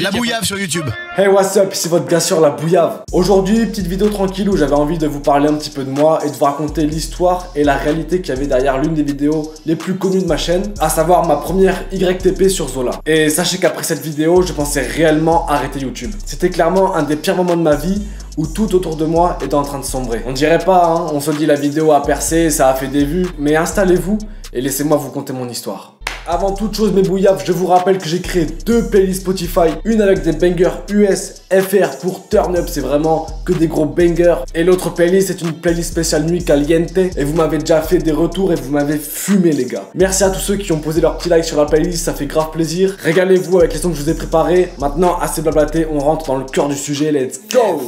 La Bouillave sur YouTube. Hey what's up, ici votre gars sur La Bouillave. Aujourd'hui, petite vidéo tranquille où j'avais envie de vous parler un petit peu de moi et de vous raconter l'histoire et la réalité qu'il y avait derrière l'une des vidéos les plus connues de ma chaîne, à savoir ma première YTP sur Zola. Et sachez qu'après cette vidéo, je pensais réellement arrêter YouTube. C'était clairement un des pires moments de ma vie où tout autour de moi était en train de sombrer. On dirait pas, hein, on se dit la vidéo a percé, ça a fait des vues, mais installez-vous et laissez-moi vous conter mon histoire. Avant toute chose mes bouillaves, je vous rappelle que j'ai créé deux playlists Spotify, une avec des bangers US, FR pour turn up, c'est vraiment que des gros bangers, et l'autre playlist c'est une playlist spéciale nuit caliente, et vous m'avez déjà fait des retours et vous m'avez fumé les gars. Merci à tous ceux qui ont posé leur petit like sur la playlist, ça fait grave plaisir. Régalez-vous avec les sons que je vous ai préparés. Maintenant assez blablaté, on rentre dans le cœur du sujet, let's go.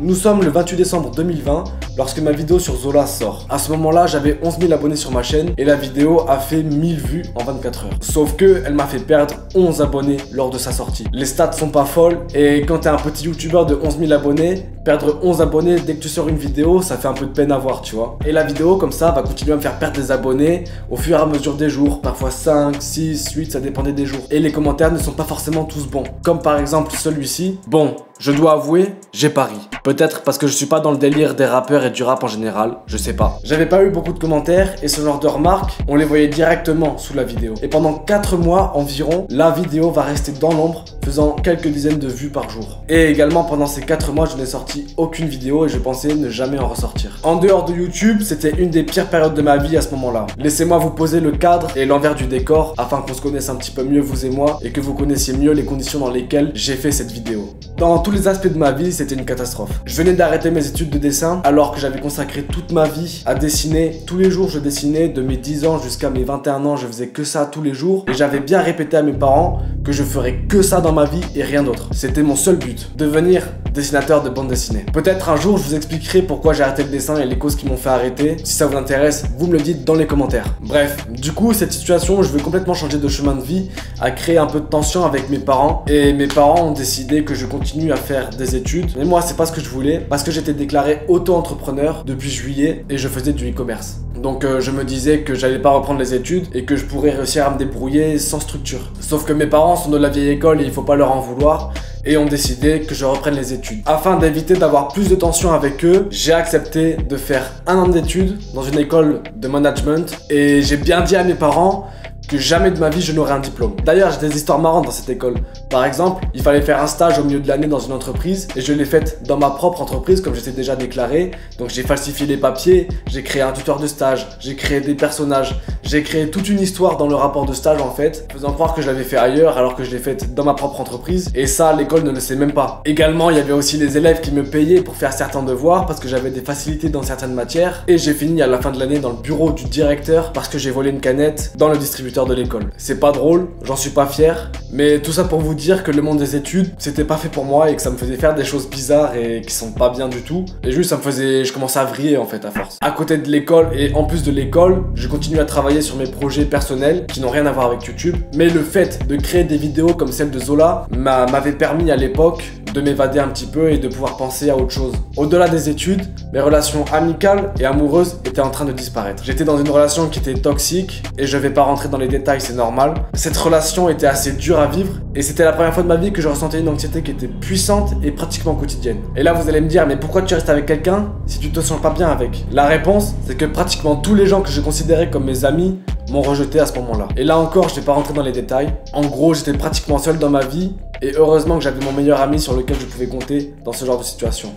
Nous sommes le 28 décembre 2020 lorsque ma vidéo sur Zola sort. À ce moment-là, j'avais 11 000 abonnés sur ma chaîne et la vidéo a fait 1000 vues en 24 heures. Sauf que elle m'a fait perdre 11 abonnés lors de sa sortie. Les stats sont pas folles et quand t'es un petit youtubeur de 11 000 abonnés, perdre 11 abonnés dès que tu sors une vidéo, ça fait un peu de peine à voir, tu vois. Et la vidéo comme ça va continuer à me faire perdre des abonnés au fur et à mesure des jours, parfois 5, 6, 8, ça dépendait des jours. Et les commentaires ne sont pas forcément tous bons. Comme par exemple celui-ci. Bon, je dois avouer, j'ai pari. Peut-être parce que je suis pas dans le délire des rappeurs et du rap en général, je sais pas. J'avais pas eu beaucoup de commentaires et ce genre de remarques, on les voyait directement sous la vidéo. Et pendant 4 mois environ, la vidéo va rester dans l'ombre, faisant quelques dizaines de vues par jour. Et également pendant ces 4 mois, je n'ai sorti aucune vidéo et je pensais ne jamais en ressortir. En dehors de YouTube, c'était une des pires périodes de ma vie à ce moment-là. Laissez-moi vous poser le cadre et l'envers du décor afin qu'on se connaisse un petit peu mieux vous et moi et que vous connaissiez mieux les conditions dans lesquelles j'ai fait cette vidéo. Dans tous les aspects de ma vie, c'était une catastrophe. Je venais d'arrêter mes études de dessin alors que j'avais consacré toute ma vie à dessiner. Tous les jours, je dessinais de mes 10 ans jusqu'à mes 21 ans, je faisais que ça tous les jours et j'avais bien répété à mes parents que je ferais que ça dans ma vie et rien d'autre. C'était mon seul but, devenir dessinateur de bande dessinée. Peut-être un jour, je vous expliquerai pourquoi j'ai arrêté le dessin et les causes qui m'ont fait arrêter. Si ça vous intéresse, vous me le dites dans les commentaires. Bref, du coup, cette situation, je veux complètement changer de chemin de vie, a créé un peu de tension avec mes parents et mes parents ont décidé que je continue à faire des études. Mais moi, c'est pas ce que je voulais parce que j'étais déclaré auto-entrepreneur depuis juillet et je faisais du e-commerce. Donc je me disais que j'allais pas reprendre les études et que je pourrais réussir à me débrouiller sans structure. Sauf que mes parents sont de la vieille école et il faut pas leur en vouloir et ont décidé que je reprenne les études. Afin d'éviter d'avoir plus de tension avec eux, j'ai accepté de faire 1 an d'études dans une école de management et j'ai bien dit à mes parents que jamais de ma vie je n'aurai un diplôme. D'ailleurs, j'ai des histoires marrantes dans cette école. Par exemple, il fallait faire un stage au milieu de l'année dans une entreprise et je l'ai fait dans ma propre entreprise comme j'étais déjà déclaré. Donc j'ai falsifié les papiers, j'ai créé un tuteur de stage, j'ai créé des personnages, j'ai créé toute une histoire dans le rapport de stage en fait, faisant croire que je l'avais fait ailleurs alors que je l'ai fait dans ma propre entreprise et ça l'école ne le sait même pas. Également, il y avait aussi les élèves qui me payaient pour faire certains devoirs parce que j'avais des facilités dans certaines matières et j'ai fini à la fin de l'année dans le bureau du directeur parce que j'ai volé une canette dans le distributeur de l'école. C'est pas drôle, j'en suis pas fier, mais tout ça pour vous dire que le monde des études, c'était pas fait pour moi et que ça me faisait faire des choses bizarres et qui sont pas bien du tout. Et juste ça me faisait, je commençais à vriller en fait à force. À côté de l'école et en plus de l'école, je continue à travailler sur mes projets personnels qui n'ont rien à voir avec YouTube. Mais le fait de créer des vidéos comme celle de Zola m'avait permis à l'époque de m'évader un petit peu et de pouvoir penser à autre chose. Au-delà des études, mes relations amicales et amoureuses étaient en train de disparaître. J'étais dans une relation qui était toxique et je vais pas rentrer dans les détails, c'est normal. Cette relation était assez dure à vivre et c'était la première fois de ma vie que je ressentais une anxiété qui était puissante et pratiquement quotidienne. Et là vous allez me dire, mais pourquoi tu restes avec quelqu'un si tu te sens pas bien avec? La réponse, c'est que pratiquement tous les gens que je considérais comme mes amis m'ont rejeté à ce moment-là. Et là encore, je vais pas rentrer dans les détails. En gros, j'étais pratiquement seul dans ma vie et heureusement que j'avais mon meilleur ami sur lequel je pouvais compter dans ce genre de situation.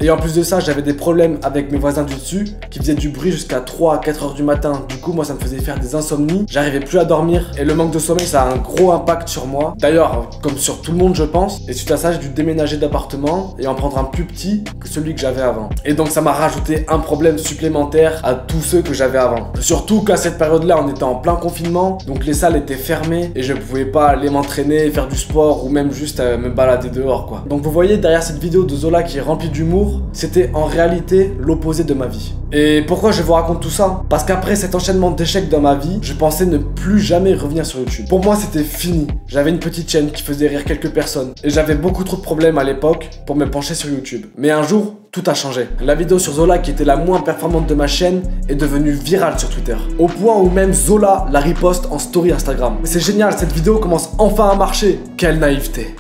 Et en plus de ça, j'avais des problèmes avec mes voisins du dessus qui faisaient du bruit jusqu'à 3 à 4 heures du matin. Du coup, moi, ça me faisait faire des insomnies. J'arrivais plus à dormir et le manque de sommeil, ça a un gros impact sur moi. D'ailleurs, comme sur tout le monde, je pense. Et suite à ça, j'ai dû déménager d'appartement et en prendre un plus petit que celui que j'avais avant. Et donc, ça m'a rajouté un problème supplémentaire à tous ceux que j'avais avant. Surtout qu'à cette période-là, on était en plein confinement. Donc, les salles étaient fermées et je pouvais pas aller m'entraîner, faire du sport ou même juste me balader dehors, quoi. Donc, vous voyez derrière cette vidéo de Zola qui est remplie d'humour, jour, c'était en réalité l'opposé de ma vie. Et pourquoi je vous raconte tout ça? Parce qu'après cet enchaînement d'échecs dans ma vie, je pensais ne plus jamais revenir sur YouTube. Pour moi, c'était fini. J'avais une petite chaîne qui faisait rire quelques personnes. Et j'avais beaucoup trop de problèmes à l'époque pour me pencher sur YouTube. Mais un jour, tout a changé. La vidéo sur Zola, qui était la moins performante de ma chaîne, est devenue virale sur Twitter. Au point où même Zola la riposte en story Instagram. C'est génial, cette vidéo commence enfin à marcher. Quelle naïveté.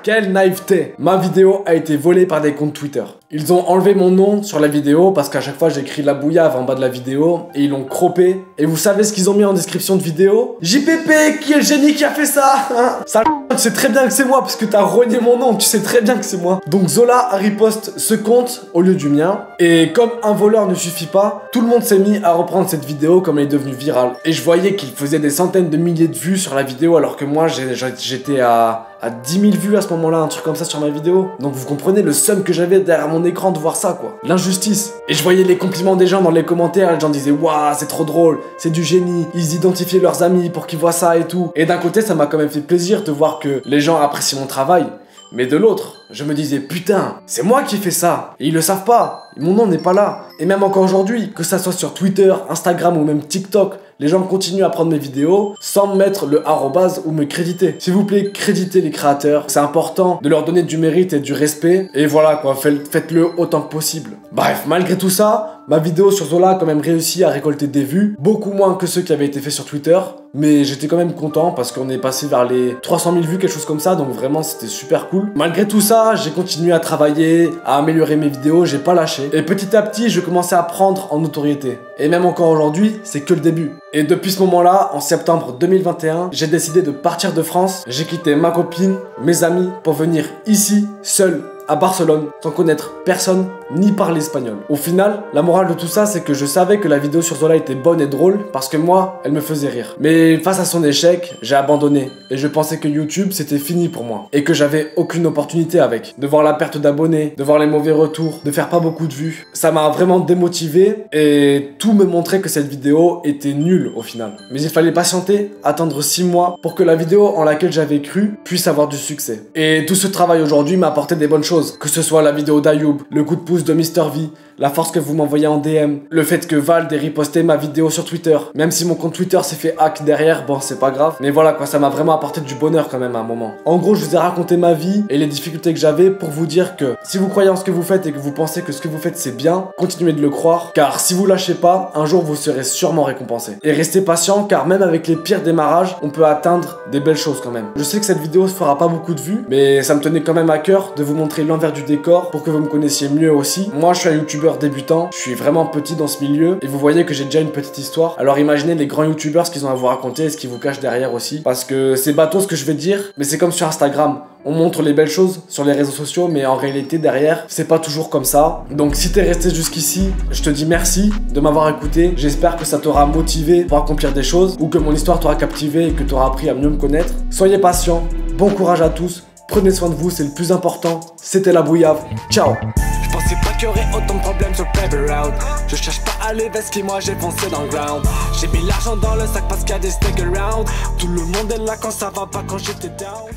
Quelle naïveté! Ma vidéo a été volée par des comptes Twitter. Ils ont enlevé mon nom sur la vidéo parce qu'à chaque fois j'écris la bouillave en bas de la vidéo et ils l'ont croppé. Et vous savez ce qu'ils ont mis en description de vidéo? JPP, qui est le génie qui a fait ça? Ça, tu sais très bien que c'est moi parce que t'as renié mon nom, tu sais très bien que c'est moi. Donc Zola riposte ce compte au lieu du mien. Et comme un voleur ne suffit pas, tout le monde s'est mis à reprendre cette vidéo comme elle est devenue virale. Et je voyais qu'il faisait des centaines de milliers de vues sur la vidéo alors que moi j'étais à 10 000 vues à ce moment-là, un truc comme ça sur ma vidéo. Donc vous comprenez le seum que j'avais derrière mon écran de voir ça, quoi. L'injustice. Et je voyais les compliments des gens dans les commentaires, les gens disaient waouh, c'est trop drôle, c'est du génie. Ils identifiaient leurs amis pour qu'ils voient ça et tout. Et d'un côté, ça m'a quand même fait plaisir de voir que les gens apprécient mon travail. Mais de l'autre, je me disais putain, c'est moi qui fais ça. Et ils le savent pas, mon nom n'est pas là. Et même encore aujourd'hui, que ça soit sur Twitter, Instagram ou même TikTok, les gens continuent à prendre mes vidéos sans mettre le arrobase ou me créditer. S'il vous plaît, créditez les créateurs. C'est important de leur donner du mérite et du respect. Et voilà quoi, faites-le autant que possible. Bref, malgré tout ça, ma vidéo sur Zola a quand même réussi à récolter des vues. Beaucoup moins que ceux qui avaient été faits sur Twitter. Mais j'étais quand même content parce qu'on est passé vers les 300 000 vues, quelque chose comme ça. Donc vraiment, c'était super cool. Malgré tout ça, j'ai continué à travailler, à améliorer mes vidéos, j'ai pas lâché. Et petit à petit, je commençais à prendre en notoriété. Et même encore aujourd'hui, c'est que le début. Et depuis ce moment-là, en septembre 2021, j'ai décidé de partir de France. J'ai quitté ma copine, mes amis, pour venir ici, seul, à Barcelone, sans connaître personne, ni parler espagnol. Au final, la morale de tout ça, c'est que je savais que la vidéo sur Zola était bonne et drôle, parce que moi, elle me faisait rire. Mais face à son échec, j'ai abandonné. Et je pensais que YouTube, c'était fini pour moi. Et que j'avais aucune opportunité avec. De voir la perte d'abonnés, de voir les mauvais retours, de faire pas beaucoup de vues. Ça m'a vraiment démotivé, et tout me montrait que cette vidéo était nulle au final. Mais il fallait patienter, attendre 6 mois, pour que la vidéo en laquelle j'avais cru puisse avoir du succès. Et tout ce travail aujourd'hui m'a apporté des bonnes choses. Que ce soit la vidéo d'Ayoub, le coup de pouce de Mr V, la force que vous m'envoyez en DM, le fait que Vald ait riposté ma vidéo sur Twitter. Même si mon compte Twitter s'est fait hack derrière, bon c'est pas grave. Mais voilà quoi, ça m'a vraiment apporté du bonheur quand même à un moment. En gros, je vous ai raconté ma vie et les difficultés que j'avais pour vous dire que si vous croyez en ce que vous faites et que vous pensez que ce que vous faites c'est bien, continuez de le croire. Car si vous lâchez pas, un jour vous serez sûrement récompensé. Et restez patient car même avec les pires démarrages, on peut atteindre des belles choses quand même. Je sais que cette vidéo ne fera pas beaucoup de vues, mais ça me tenait quand même à cœur de vous montrer l'envers du décor pour que vous me connaissiez mieux aussi. Moi je suis un youtubeur débutant, je suis vraiment petit dans ce milieu et vous voyez que j'ai déjà une petite histoire. Alors imaginez les grands youtubeurs ce qu'ils ont à vous raconter et ce qu'ils vous cachent derrière aussi. Parce que c'est bateau ce que je vais dire, mais c'est comme sur Instagram. On montre les belles choses sur les réseaux sociaux, mais en réalité derrière, c'est pas toujours comme ça. Donc si t'es resté jusqu'ici, je te dis merci de m'avoir écouté. J'espère que ça t'aura motivé pour accomplir des choses ou que mon histoire t'aura captivé et que t'auras appris à mieux me connaître. Soyez patients, bon courage à tous. Prenez soin de vous, c'est le plus important. C'était la bouillave. Ciao. Je pensais pas qu'il y aurait autant de problèmes sur le paper route. Je cherche pas à l'évesquer, moi j'ai foncé dans le ground. J'ai mis l'argent dans le sac parce qu'il y a des stick around. Tout le monde est là quand ça va pas, quand j'étais down.